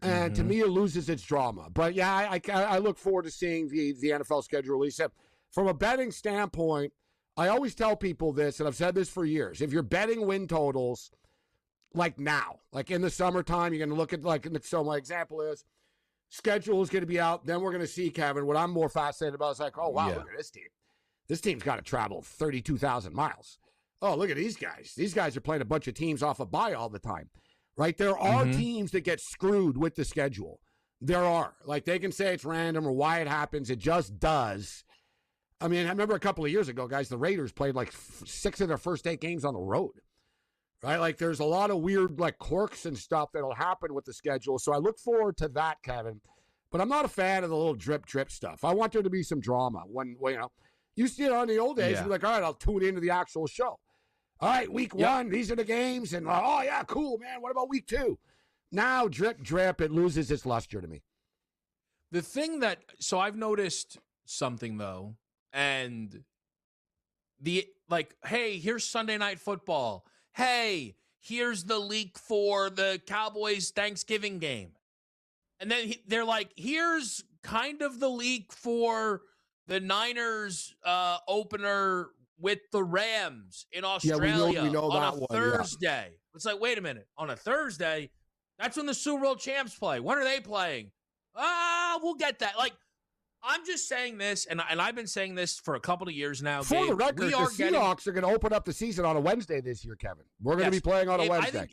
and to me, it loses its drama. But, yeah, I look forward to seeing the NFL schedule release. From a betting standpoint, I always tell people this, and I've said this for years. If you're betting win totals, like now, like in the summertime, you're going to look at, so my example is, schedule is going to be out. Then we're going to see, Kevin, what I'm more fascinated about is look at this team. This team's got to travel 32,000 miles. Oh, look at these guys. These guys are playing a bunch of teams off a bye all the time, right? There are teams that get screwed with the schedule. There are. They can say it's random or why it happens. It just does. I mean, I remember a couple of years ago, guys, the Raiders played 6 of their first 8 games on the road. Right? There's a lot of weird, quirks and stuff that'll happen with the schedule. So I look forward to that, Kevin. But I'm not a fan of the little drip stuff. I want there to be some drama. When you see it on the old days, you're like, all right, I'll tune into the actual show. All right, week 1, these are the games. And, oh, yeah, cool, man. What about week 2? Now, drip, drip, it loses its luster to me. The thing so I've noticed something, though, and hey, here's Sunday Night Football. Hey, here's the leak for the Cowboys Thanksgiving game. And then they're like, here's kind of the leak for the Niners opener with the Rams in Australia we know on that a Thursday. Yeah. It's like, wait a minute. On a Thursday? That's when the Super Bowl champs play. When are they playing? We'll get that. Like, I'm just saying this, and I've been saying this for a couple of years now. For Gabe, the record, the Seahawks are going to open up the season on a Wednesday this year, Kevin. We're going to be playing on a Wednesday.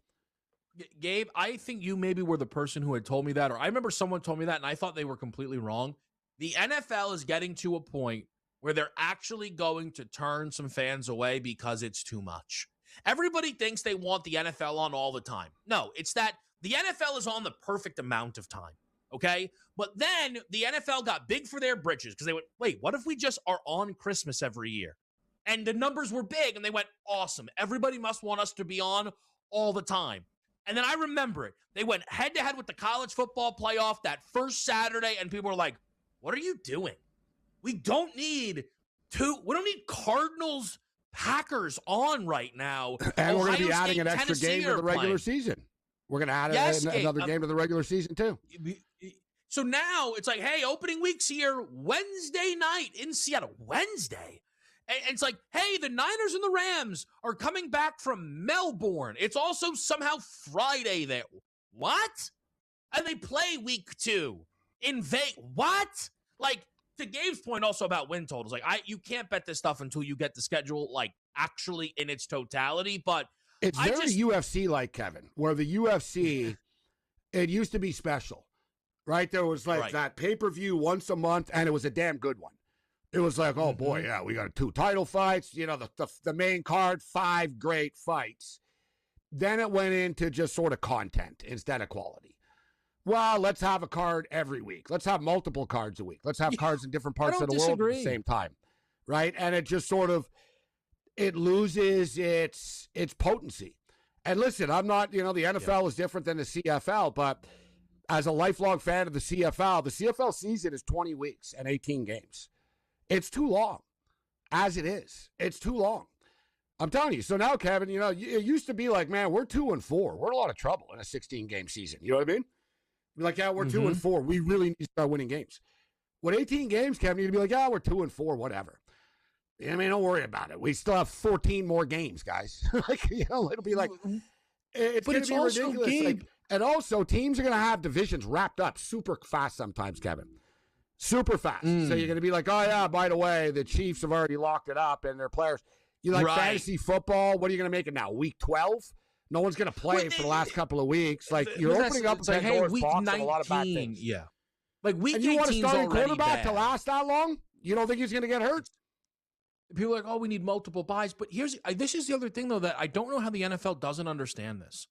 Gabe, I think you maybe were the person who had told me that, or I remember someone told me that, and I thought they were completely wrong. The NFL is getting to a point where they're actually going to turn some fans away because it's too much. Everybody thinks they want the NFL on all the time. No, it's that the NFL is on the perfect amount of time, okay? But then the NFL got big for their britches because they went, wait, what if we just are on Christmas every year? And the numbers were big, and they went, awesome. Everybody must want us to be on all the time. And then I remember it. They went head-to-head with the college football playoff that first Saturday, and people were like, what are you doing? We don't need Cardinals Packers on right now. And we're going to be adding an extra game to the regular season. We're going to add another game to the regular season, too. So now it's like, hey, opening week's here Wednesday night in Seattle. Wednesday. And it's like, hey, the Niners and the Rams are coming back from Melbourne. It's also somehow Friday there. What? And they play week 2 in Vegas. What? Like, to Gabe's point also about win totals, like, you can't bet this stuff until you get the schedule, like, actually in its totality. But it's very UFC-like, Kevin, where the UFC, it used to be special, right? There was, like, that pay-per-view once a month, and it was a damn good one. It was like, oh, boy, yeah, we got 2 title fights, you know, the main card, 5 great fights. Then it went into just sort of content instead of quality. Well, let's have a card every week. Let's have multiple cards a week. Let's have cards in different parts of the world at the same time, right? And it just sort of, it loses its potency. And listen, I'm not, the NFL is different than the CFL, but as a lifelong fan of the CFL season is 20 weeks and 18 games. It's too long, as it is. It's too long. I'm telling you. So now, Kevin, it used to be like, man, we're 2-4. We're in a lot of trouble in a 16-game season. You know what I mean? Be like, yeah, we're 2-4. We really need to start winning games. With 18 games, Kevin, you'd be like, yeah, we're 2-4, whatever. I mean, don't worry about it. We still have 14 more games, guys. It'll be like, it's going to be ridiculous. Like, and also, teams are going to have divisions wrapped up super fast sometimes, Kevin. Super fast. So you're going to be like, oh, yeah, by the way, the Chiefs have already locked it up and their players. You like fantasy football? What are you going to make it now? Week 12? No one's going to play for the last couple of weeks. Like, you're opening up a Pandora's box on a lot of bad things. Yeah. Like, week 18 you want a starting quarterback bad. to last that long? You don't think he's going to get hurt? People are like, oh, we need multiple buys. But this is the other thing, though, that I don't know how the NFL doesn't understand this.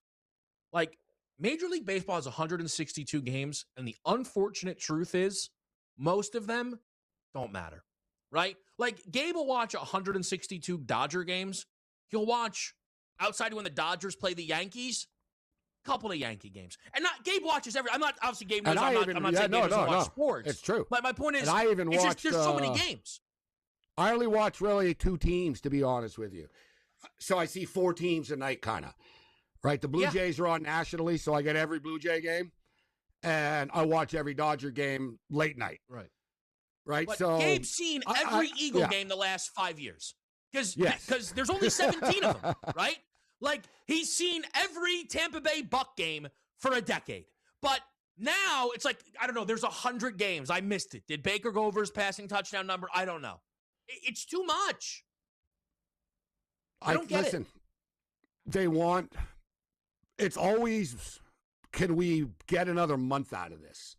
Like, Major League Baseball has 162 games, and the unfortunate truth is most of them don't matter, right? Like, Gabe will watch 162 Dodger games. He'll watch, outside when the Dodgers play the Yankees, a couple of Yankee games. And Gabe watches I'm not, obviously, Gabe knows I'm not saying Gabe doesn't watch sports. It's true. But my point is, I even watched, there's so many games. I only watch really 2 teams, to be honest with you. So I see 4 teams a night, kind of. Right? The Blue Jays are on nationally, so I get every Blue Jay game. And I watch every Dodger game late night. Right? But so Gabe's seen every Eagle game the last 5 years. Because there's only 17 of them, right? Like, he's seen every Tampa Bay Buck game for a decade. But now it's like, I don't know, there's 100 games. I missed it. Did Baker go over his passing touchdown number? I don't know. It's too much. I don't get it. They want, it's always, can we get another month out of this?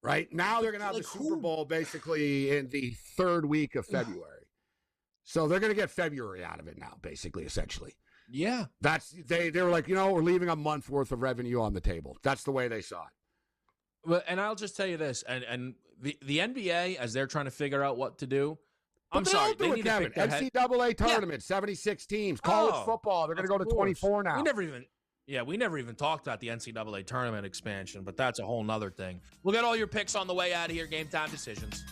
Right? Now they're going to have the Super Bowl basically in the 3rd week of February. So they're going to get February out of it now, basically, essentially. Yeah. They were like, we're leaving a month worth of revenue on the table. That's the way they saw it. Well, and I'll just tell you this, and the NBA, as they're trying to figure out what to do, I'm sorry, they need to pick their head. NCAA tournament, 76 teams, college football, they're going to go to 24 now. We never even Yeah, we never even talked about the NCAA tournament expansion, but that's a whole nother thing. We'll get all your picks on the way out of here. Game Time Decisions.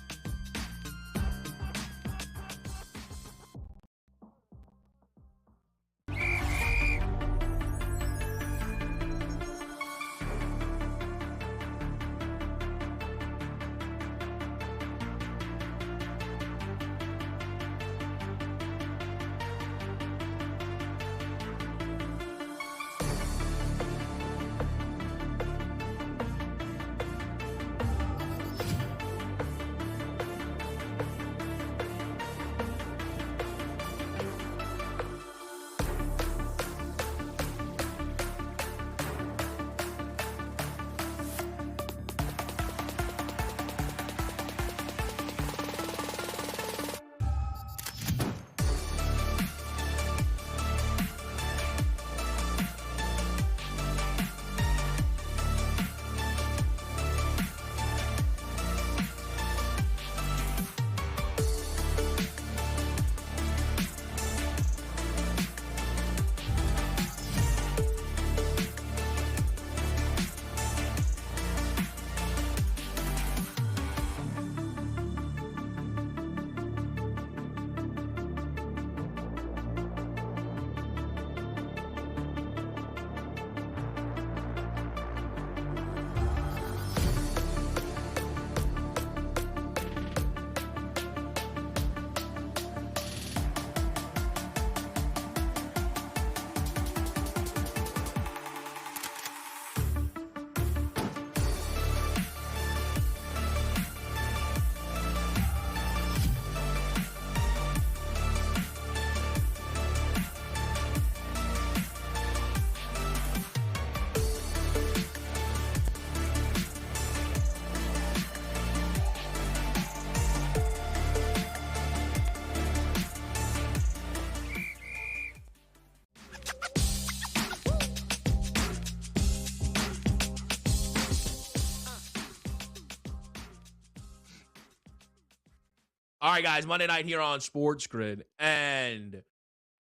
All right, guys, Monday night here on SportsGrid, and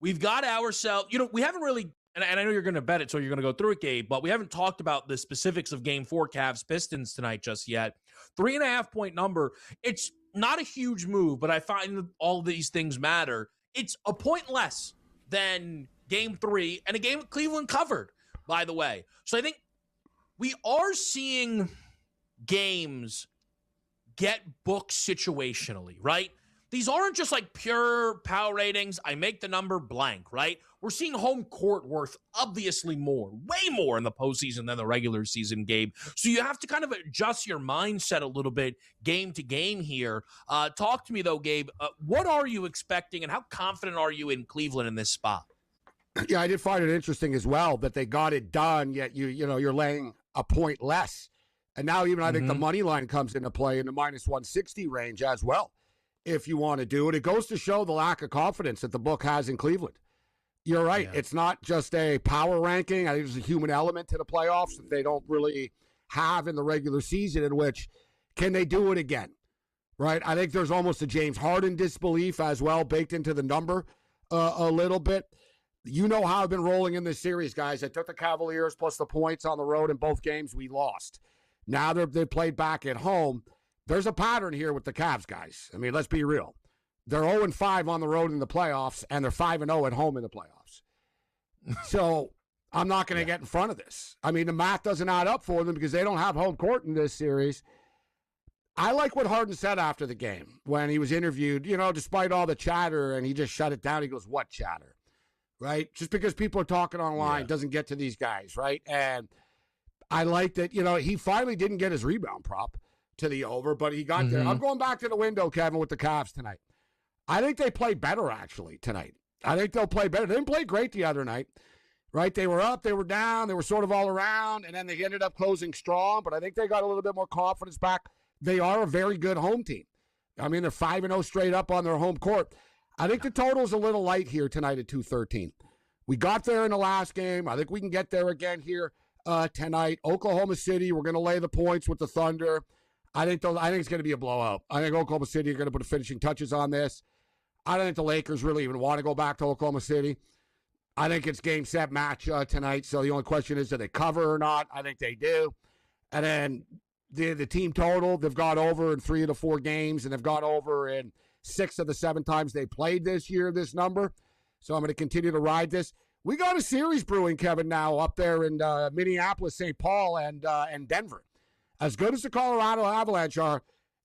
we've got ourselves, we haven't really, and I know you're going to bet it, so you're going to go through it, Gabe, but we haven't talked about the specifics of Game 4 Cavs-Pistons tonight just yet. 3.5-point number. It's not a huge move, but I find that all these things matter. It's a point less than Game 3, and a game Cleveland covered, by the way. So I think we are seeing games get booked situationally, right? These aren't just like pure power ratings. I make the number blank, right? We're seeing home court worth obviously more, way more in the postseason than the regular season, Gabe. So you have to kind of adjust your mindset a little bit game to game here. Talk to me though, Gabe. What are you expecting and how confident are you in Cleveland in this spot? Yeah, I did find it interesting as well that they got it done, yet you're laying a point less. And now even I think the money line comes into play in the minus 160 range as well, if you want to do it. It goes to show the lack of confidence that the book has in Cleveland. You're right. Yeah. It's not just a power ranking. I think there's a human element to the playoffs that they don't really have in the regular season, in which can they do it again, right? I think there's almost a James Harden disbelief as well baked into the number a little bit. You know how I've been rolling in this series, guys. I took the Cavaliers plus the points on the road in both games. We lost. Now they played back at home. There's a pattern here with the Cavs, guys. I mean, let's be real. They're 0-5 on the road in the playoffs, and they're 5-0 at home in the playoffs. So I'm not going to get in front of this. I mean, the math doesn't add up for them because they don't have home court in this series. I like what Harden said after the game when he was interviewed, despite all the chatter, and he just shut it down. He goes, what chatter, right? Just because people are talking online doesn't get to these guys, right? And I like that, he finally didn't get his rebound prop to the over, but he got there. I'm going back to the window, Kevin, with the Cavs tonight. I think they play better, actually, tonight. I think they'll play better. They didn't play great the other night, right? They were up, they were down, they were sort of all around, and then they ended up closing strong, but I think they got a little bit more confidence back. They are a very good home team. I mean, they're 5-0 straight up on their home court. I think the total's a little light here tonight at 213. We got there in the last game. I think we can get there again here tonight. Oklahoma City, we're going to lay the points with the Thunder. I think it's going to be a blowout. I think Oklahoma City are going to put the finishing touches on this. I don't think the Lakers really even want to go back to Oklahoma City. I think it's game, set, match tonight. So the only question is, do they cover or not? I think they do. And then the team total, they've got over in 3 of the 4 games, and they've got over in 6 of the 7 times they played this year, this number. So I'm going to continue to ride this. We got a series brewing, Kevin, now up there in Minneapolis, St. Paul, and Denver. As good as the Colorado Avalanche are,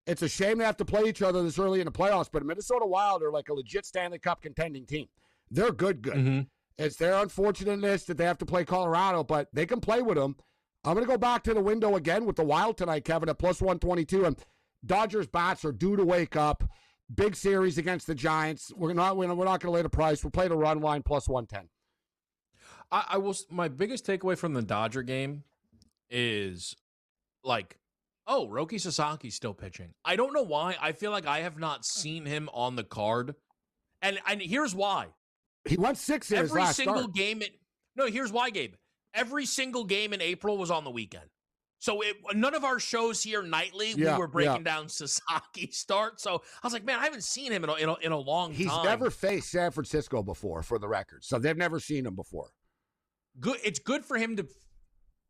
it's a shame they have to play each other this early in the playoffs, but Minnesota Wild are like a legit Stanley Cup contending team. They're good. Mm-hmm. It's their unfortunateness that they have to play Colorado, but they can play with them. I'm going to go back to the window again with the Wild tonight, Kevin, at plus 122. And Dodgers bats are due to wake up. Big series against the Giants. We're not going to lay the price. We'll play the run line plus 110. I will. My biggest takeaway from the Dodger game is Roki Sasaki's still pitching. I don't know why. I feel like I have not seen him on the card. And here's why. He won 6 in his last start. Here's why, Gabe. Every single game in April was on the weekend. So none of our shows here nightly, we were breaking down Sasaki's start. So I was like, man, I haven't seen him in a long time. He's never faced San Francisco before, for the record. So they've never seen him before. Good. It's good for him to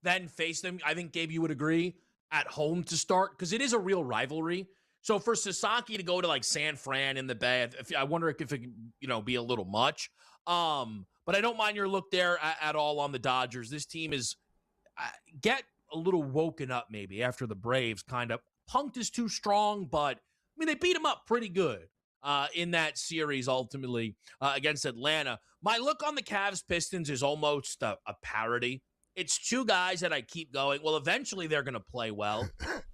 then face them. I think, Gabe, you would agree, at home to start, because it is a real rivalry. So for Sasaki to go to like San Fran in the Bay, I wonder if it could, be a little much. But I don't mind your look there at all on the Dodgers. This team is get a little woken up maybe after the Braves kind of punked is too strong, but they beat them up pretty good in that series ultimately against Atlanta. My look on the Cavs Pistons is almost a parody. It's 2 guys that I keep going, well, eventually they're going to play well.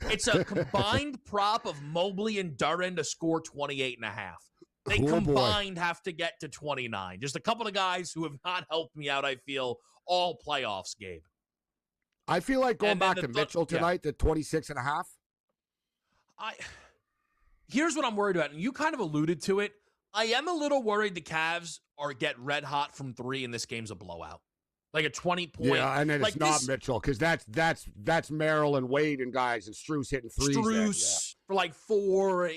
It's a combined prop of Mobley and Duran to score 28.5. They combined have to get to 29. Just a couple of guys who have not helped me out, I feel, all playoffs, Gabe. I feel like going back to Mitchell tonight, the 26.5. Here's what I'm worried about, and you kind of alluded to it. I am a little worried the Cavs get red hot from 3 and this game's a blowout. Like a 20-point. Yeah, and then it's not Mitchell, because that's Merrill and Wade and guys, and Strus hitting 3s. For like 4.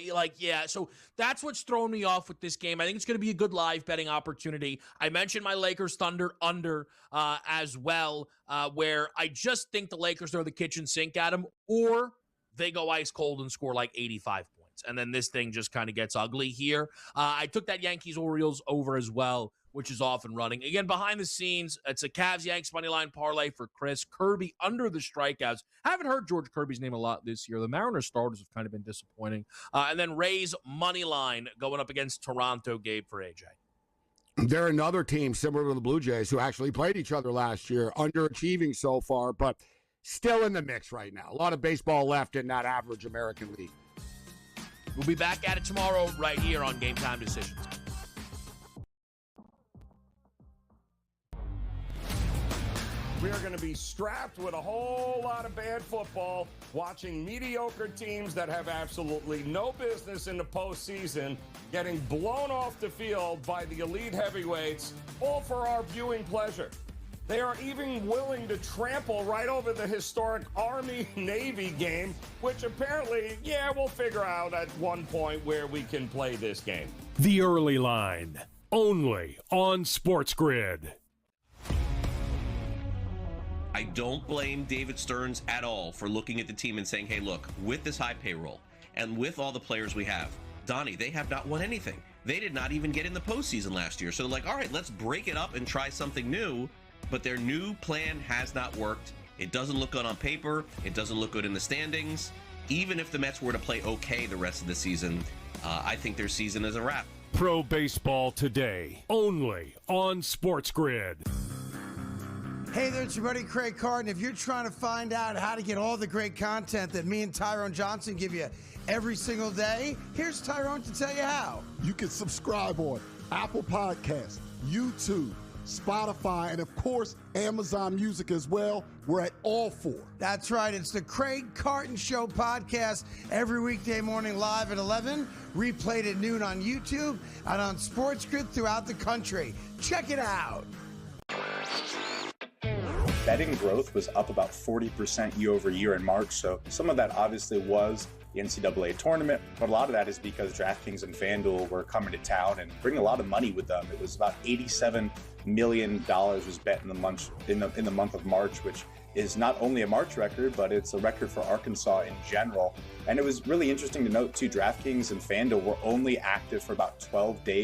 So that's what's thrown me off with this game. I think it's going to be a good live betting opportunity. I mentioned my Lakers Thunder under as well, where I just think the Lakers throw the kitchen sink at them, or they go ice cold and score like 85 points. And then this thing just kind of gets ugly here. I took that Yankees-Orioles over as well, which is off and running. Again, behind the scenes, it's a Cavs-Yanks moneyline parlay for Chris. Kirby under the strikeouts. Haven't heard George Kirby's name a lot this year. The Mariners starters have kind of been disappointing. And then Rays moneyline going up against Toronto, Gabe, for AJ. They're another team similar to the Blue Jays who actually played each other last year, underachieving so far, but still in the mix right now. A lot of baseball left in that average American League. We'll be back at it tomorrow right here on Game Time Decisions. We are going to be strapped with a whole lot of bad football, watching mediocre teams that have absolutely no business in the postseason getting blown off the field by the elite heavyweights, all for our viewing pleasure. They are even willing to trample right over the historic Army-Navy game, which apparently, we'll figure out at one point where we can play this game. The Early Line, only on SportsGrid. I don't blame David Stearns at all for looking at the team and saying, hey, look, with this high payroll and with all the players we have, Donnie, they have not won anything. They did not even get in the postseason last year. So they're like, all right, let's break it up and try something new. But their new plan has not worked. It doesn't look good on paper. It doesn't look good in the standings. Even if the Mets were to play okay the rest of the season, I think their season is a wrap. Pro Baseball Today, only on SportsGrid. Hey there, it's your buddy Craig Carton. If you're trying to find out how to get all the great content that me and Tyrone Johnson give you every single day, here's Tyrone to tell you how. You can subscribe on Apple Podcasts, YouTube, Spotify, and of course, Amazon Music as well. We're at all 4. That's right. It's the Craig Carton Show podcast every weekday morning live at 11, replayed at noon on YouTube and on SportsGrid throughout the country. Check it out. Betting growth was up about 40% year over year in March, so some of that obviously was the NCAA tournament, but a lot of that is because DraftKings and FanDuel were coming to town and bringing a lot of money with them. It was about $87 million was bet in the month of March, which is not only a March record, but it's a record for Arkansas in general. And it was really interesting to note too, DraftKings and FanDuel were only active for about 12 days